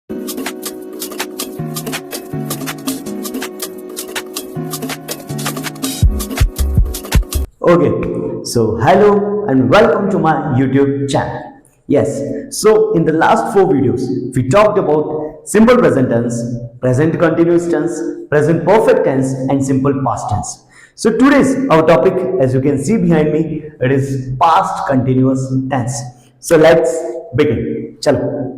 Okay, so hello and welcome to my YouTube channel. Yes, so in the last four videos, we talked about simple present tense, present continuous tense, present perfect tense, and simple past tense. So today's our topic, as you can see behind me, it is past continuous tense. So let's begin. Chalo.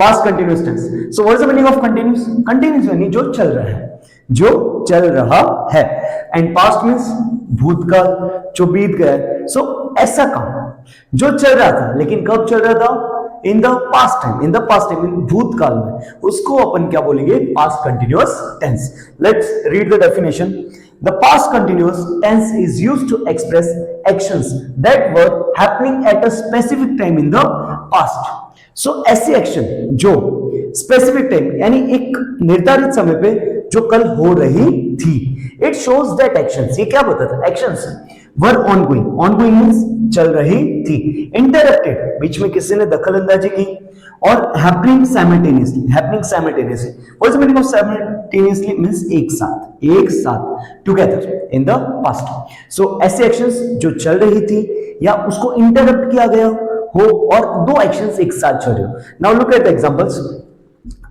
Past continuous tense. So what is the meaning of continuous? Continuous यानी जो चल रहा है, जो चल रहा है. And past means भूतकाल, जो बीत गया है. सो ऐसा काम जो चल रहा था, लेकिन कब चल रहा था? In the past time. In the past time, भूतकाल में, उसको अपन क्या बोलेंगे? Past continuous tense. Let's read the definition. The past continuous tense is used to express actions that were happening at a specific time in the past. So ऐसे action जो specific time यानी एक निर्धारित समय पे जो कल हो रही थी. इट शोज दैट एक्शंस, ये क्या बताता है? एक्शंस वर ऑनगोइंग. ऑनगोइंग मींस चल रही थी. इंटरप्टेड, बीच में किसी ने दखल अंदाजी की. और happening simultaneously. Happening simultaneously, what is the meaning of simultaneously? Means एक साथ, एक साथ, टुगेदर इन द पास्ट. सो ऐसे एक्शंस जो चल रही थी या उसको इंटरप्ट किया गया हो, और दो एक्शंस एक साथ चल रहे हो. Now look at the examples.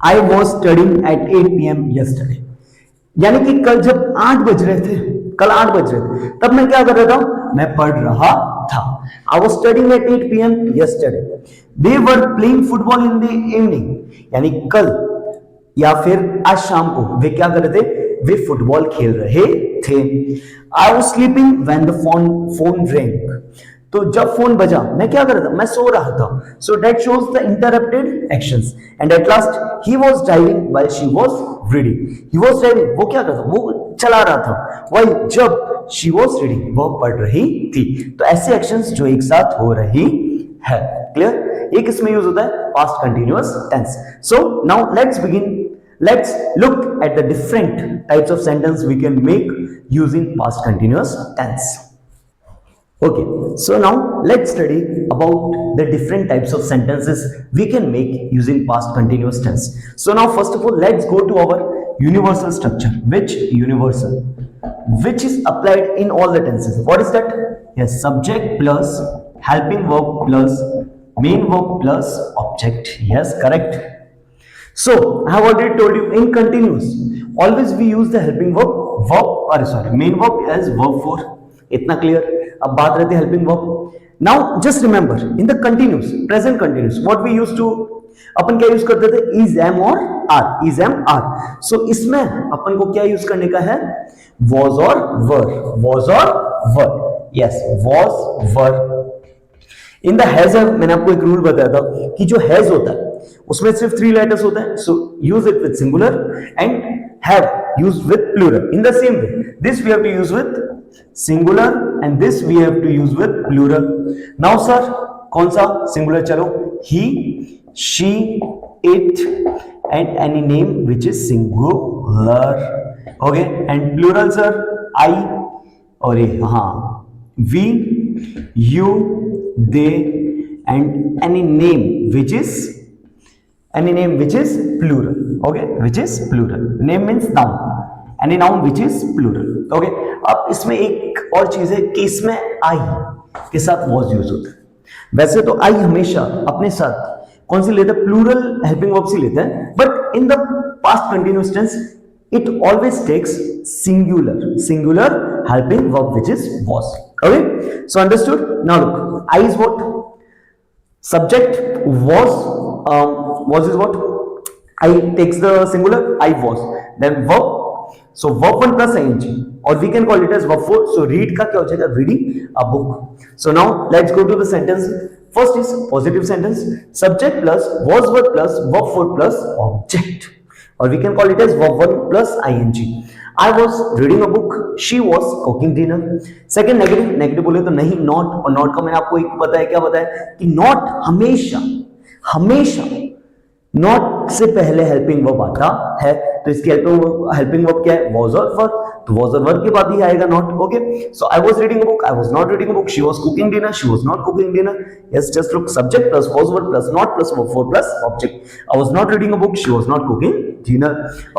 I was studying at 8 PM yesterday. यानी कि कल जब 8 बज रहे थे, कल 8 बज रहे थे, तब मैं क्या कर रहा था? मैं पढ़ रहा था. I was studying at 8 PM yesterday. They were playing football in the evening. यानी कल या फिर आज शाम को वे क्या कर रहे थे? वे फुटबॉल खेल रहे थे. I was sleeping when the phone rang. तो जब फोन बजा मैं क्या कर रहा था? मैं सो रहा था. So that shows the interrupted actions. And at last he was driving while she was reading. He was driving, वो क्या कर रहा था? वो चला रहा था. व्हाइल जब शी वाज रीडिंग, वो पढ़ रही थी. तो ऐसे एक्शंस जो एक साथ हो रही है. क्लियर? ये किसमें यूज होता है? Past continuous tense. So now let's begin. Let's look at the different types of sentence we can make using past continuous tense. Okay, so now let's study about the different types of sentences we can make using past continuous tense. So now first of all, let's go to our universal structure. Which universal? Which is applied in all the tenses. What is that? Yes, subject plus helping verb plus main verb plus object. Yes, correct. So I have already told you, in continuous always we use the helping main verb as verb 4. इतना clear? अब बात रहती है helping verb. Now just remember, in the continuous, present continuous, what we used to, अपन क्या use करते थे? Is, am और are. Is, am, are. So इसमें अपन को क्या यूज करने का है? वॉज और वर. वॉज और were. Yes, was, were. In the has, मैंने आपको एक रूल बताया था कि जो हैज होता है उसमें सिर्फ 3 लेटर्स होते हैं. So use it with singular and have use with plural. In the same way this we have to use with singular and this we have to use with plural. Now sir, कौन सा singular? चलो, he, she, it and any name which is singular. Okay, and plural sir, I और ये, हाँ, we, you, they and any name which is plural. Okay, which is plural. Name means noun. Any noun which is plural. Okay, अब इसमें एक और चीज है कि इसमें आई के साथ was यूज होता है. वैसे तो आई हमेशा अपने साथ कौन सी लेता है? प्लूरल हेल्पिंग वर्ब से लेता है. But in the past continuous tense it always takes singular helping verb which is was. Okay, so understood? Now look, I is what? Subject. Was is what? I takes the singular, I was. Then verb. So verb 1 plus ing, or we can call it as verb 4. So read का क्या हो जाएगा? Reading a book. So now let's go to the sentence. First is positive sentence. Subject plus was verb plus verb 4 plus object, or we can call it as verb 1 plus ing. I was reading a book. She was cooking dinner. Second negative. negative बोले तो नहीं, not. और not का मैंने आपको एक बताया, क्या बताया कि not हमेशा नॉट से पहले हेल्पिंग वर्ब आता है. तो इसकी हेल्पिंग वर्ब क्या है? वॉज और वर. तो was और were के बाद ही आएगा not. Okay, so I was reading a book, I was not reading a book, she was cooking dinner, she was not cooking dinner. Yes, just look, subject plus was were plus not plus verb 4 plus object. I was not reading a book, she was not cooking dinner.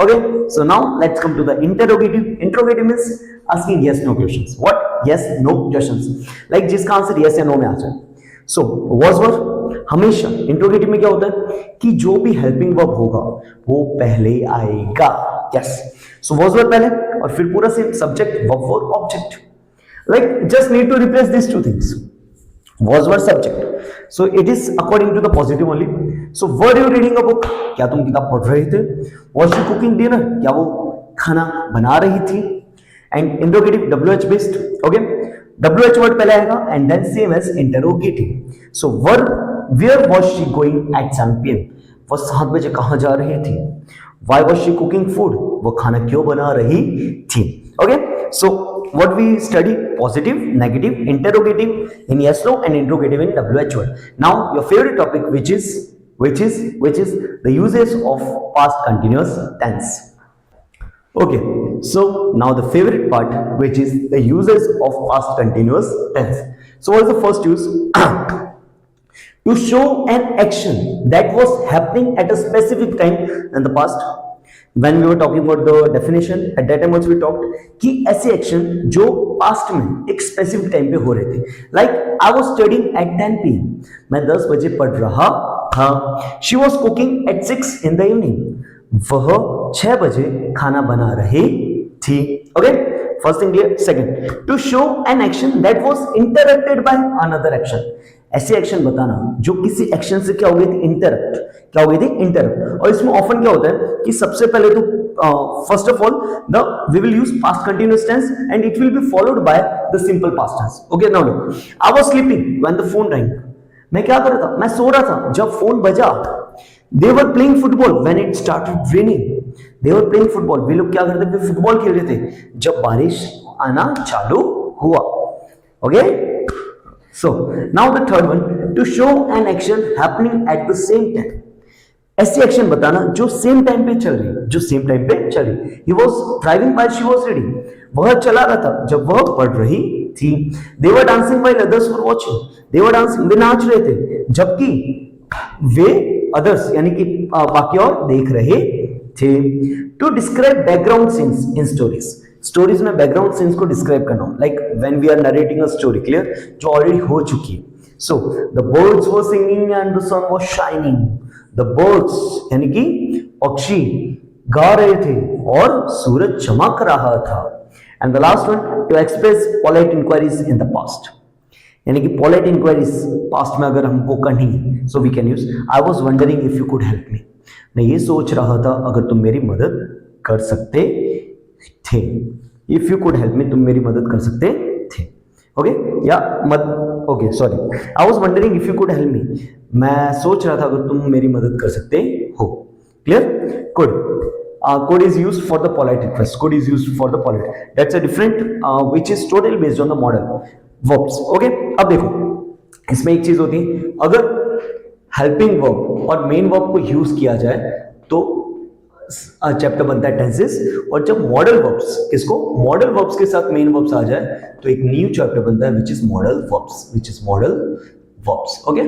Okay, so now let's come to the interrogative. Interrogative means asking yes no questions. What? Yes no questions, like जिसका answer yes या no में आ जाए. So was were हमेशा interrogative में क्या होता है कि जो भी हेल्पिंग वर्ब होगा वो पहले आएगा. यस, सो वाज वर पहले और फिर पूरा same subject verb for object. Like just need to replace this two things. Was were subject, so it is according to the positive only. So were you reading a book, क्या तुम किताब पढ़ रहे थे. वाज शी कुकिंग डिनर, क्या वो खाना बना रही थी. And interrogative WH based. Okay, WH word पहले आएगा and then same as interrogative. So were Where was she going at 7 PM? वो 7 बजे कहां जा रही थी. Why was she cooking food? वो खाना क्यों बना रही थी. Okay, so what we study? Positive, negative, interrogative in yes no and interrogative in WH word. Now your favorite topic, which is the uses of past continuous tense. Okay, so now the favorite part, which is the uses of past continuous tense. So what is the first use? To show an action that was happening at a specific time in the past. When we were talking about the definition, at that time also we talked कि ऐसे action जो past में एक specific time पे हो रहे थे. Like I was studying at 10 PM. मैं 10 बजे पढ़ रहा था. She was cooking at 6 in the evening. वह 6 बजे खाना बना रही थी. Okay, first thing clear. Second, to show an action that was interrupted by another action. ऐसी एक्शन बताना जो किसी एक्शन से क्या हो गई थी, इंटरप्ट. क्या हो गई थी, इंटरप्ट. और इसमें ऑफन क्या होता है कि सबसे पहले तो first of all we will use past continuous tense and it will be followed by the simple past tense. Okay, now look, I was sleeping when the phone rang. मैं क्या कर रहा था, मैं सो रहा था जब फोन बजा. They were playing football when it started raining. They were playing football, वे लोग क्या करते थे, फुटबॉल खेल रहे थे जब बारिश आना चालू हुआ. Okay, so now the third one, to show an action happening at the same time. ऐसी एक्शन बताना जो सेम टाइम पे चल रही, जो सेम टाइम पे चल रही. He was driving while she was reading. वह चला रहा था जब वह पढ़ रही थी. They were dancing while others were watching. They were dancing, वे नाच रहे थे जबकि वे others यानी कि बाकी और देख रहे थे. To describe background scenes in stories. Stories में बैकग्राउंड सीन्स को डिस्क्राइब करना हो, like when we are narrating a story, clear, जो ऑलरेडी हो चुकी है. So the birds were singing and the sun was shining. The birds यानी कि पक्षी गा रहे थे और सूरज चमक रहा था. And the last one, to express polite inquiries in the past, यानी कि पोलाइट इंक्वायरीज पास्ट में अगर हमको करनी, so we can use I was wondering if you could help me. मैं ये सोच रहा था अगर तुम मेरी मदद कर सकते थे. इफ यू कुड हेल्प मी, तुम मेरी मदद कर सकते थे. ओके, या okay sorry, I was wondering if you could help me. मैं सोच रहा था अगर तुम मेरी मदद कर सकते हो. Clear. Could, could is used for the polite request. Could is used for the polite. That's a different which is totally based on the model verbs. Okay, अब देखो इसमें एक चीज होती है, अगर हेल्पिंग वर्ब और मेन वर्ब को यूज किया जाए तो चैप्टर बनता है टेंसेस. और जब मॉडल वर्ब्स, किसको, मॉडल वर्ब्स के साथ मेन वर्ब्स आ जाए तो एक न्यू चैप्टर बनता है which is modal verbs, which is modal verbs. Okay,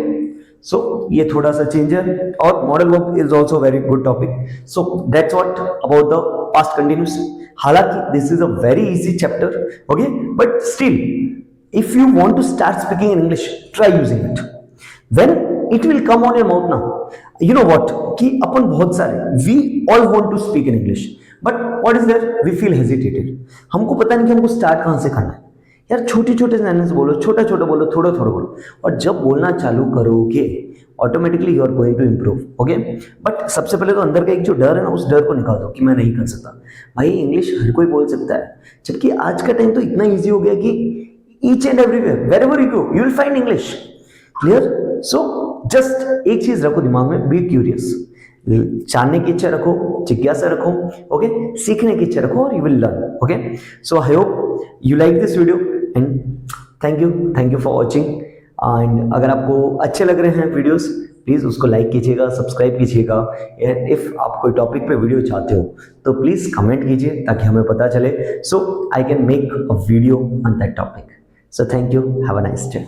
so ये थोड़ा सा चेंज है और modal verb is also very good topic. So that's what about the past continuous. हालांकि this is a very easy chapter. Okay, but still if you want to start speaking in English, try using it. When it will come on your mouth now. You know what, कि अपन बहुत सारे, we all want to speak in English, but what is there, we feel hesitated. हमको पता नहीं कि हमको start कहाँ से करना है. यार छोटे छोटे सेंटेंस बोलो, छोटा छोटा बोलो, थोड़ा थोड़ा बोलो, और जब बोलना चालू करोगे automatically you are going to improve. Okay, but सबसे पहले तो अंदर का एक जो डर है ना, उस डर को निकाल दो कि मैं नहीं कर सकता. भाई इंग्लिश हर कोई बोल सकता है, जबकि आज का टाइम तो इतना ईजी हो गया कि each and everywhere, wherever you go you will find English. Clear. So just एक चीज रखो दिमाग में, बी क्यूरियस. जानने की इच्छा रखो, जिज्ञासा रखो. ओके, सीखने की इच्छा रखो और you will learn. Okay, so I hope you like this video and thank you for watching. And अगर आपको अच्छे लग रहे हैं वीडियोस, प्लीज़ उसको लाइक कीजिएगा, सब्सक्राइब कीजिएगा। एंड इफ़ आप कोई टॉपिक पे वीडियो चाहते हो तो प्लीज़ कमेंट कीजिए ताकि हमें पता चले, so I can make a video on that topic. So thank you, have a nice day.